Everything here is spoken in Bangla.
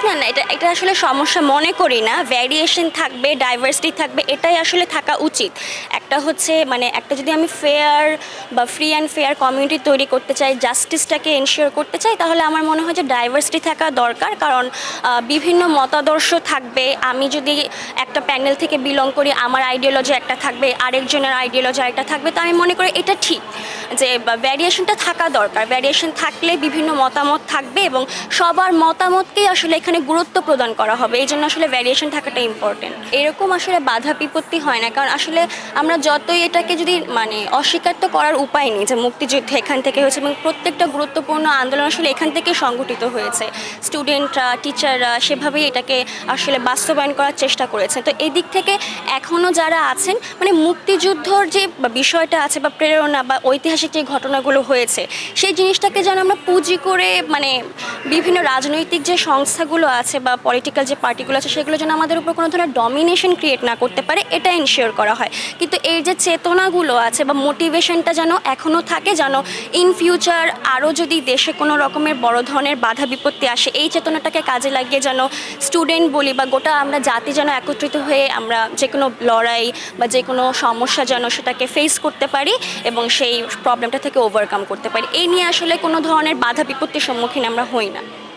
না না, এটা এটা আসলে সমস্যা মনে করি না। ভ্যারিয়েশন থাকবে, ডাইভার্সিটি থাকবে, এটাই আসলে থাকা উচিত। একটা হচ্ছে মানে একটা যদি আমি ফেয়ার বা ফ্রি অ্যান্ড ফেয়ার কমিউনিটি তৈরি করতে চাই, জাস্টিসটাকে এনশিওর করতে চাই, তাহলে আমার মনে হয় যে ডাইভার্সিটি থাকা দরকার। কারণ বিভিন্ন মতাদর্শ থাকবে। আমি যদি একটা প্যানেল থেকে বিলং করি, আমার আইডিওলজি একটা থাকবে, আরেকজনের আইডিওলজি আরেকটা থাকবে। তো আমি মনে করি এটা ঠিক যে ভ্যারিয়েশনটা থাকা দরকার। ভ্যারিয়েশন থাকলে বিভিন্ন মতামত থাকবে এবং সবার মতামতকেই আসলে এখানে গুরুত্ব প্রদান করা হবে। এই জন্য আসলে ভ্যারিয়েশন থাকাটা ইম্পর্টেন্ট। এরকম আসলে বাধা বিপত্তি হয় না, কারণ আসলে আমরা যতই এটাকে যদি মানে অস্বীকার তো করার উপায় নেই যে মুক্তিযুদ্ধ এখান থেকে হয়েছে এবং প্রত্যেকটা গুরুত্বপূর্ণ আন্দোলন আসলে এখান থেকে সংগঠিত হয়েছে। স্টুডেন্টরা, টিচাররা সেভাবেই এটাকে আসলে বাস্তবায়ন করার চেষ্টা করেছে। তো এই দিক থেকে এখনও যারা আছেন মানে মুক্তিযুদ্ধর যে বিষয়টা আছে বা প্রেরণা বা ঐতিহাসিক যে ঘটনাগুলো হয়েছে, সেই জিনিসটাকে যেন আমরা পুঁজি করে মানে বিভিন্ন রাজনৈতিক যে সংস্থাগুলো আছে বা পলিটিক্যাল যে পার্টিগুলো আছে, সেগুলো যেন আমাদের উপর কোনো ধরনের ডমিনেশন ক্রিয়েট না করতে পারে, এটা এনশিওর করা হয়। কিন্তু এই যে চেতনাগুলো আছে বা মোটিভেশনটা যেন এখনও থাকে, যেন ইন ফিউচার আরও যদি দেশে কোনো রকমের বড় ধরনের বাধা বিপত্তি আসে, এই চেতনাটাকে কাজে লাগিয়ে যেন স্টুডেন্ট বলি বা গোটা আমরা জাতি যেন একত্রিত হয়ে আমরা যে কোনো লড়াই বা যে কোনো সমস্যা যেন সেটাকে ফেস করতে পারি এবং সেই প্রবলেমটা থেকে ওভারকাম করতে পারি। এই নিয়ে আসলে কোনো ধরনের বাধা বিপত্তির সম্মুখীন আমরা হই না।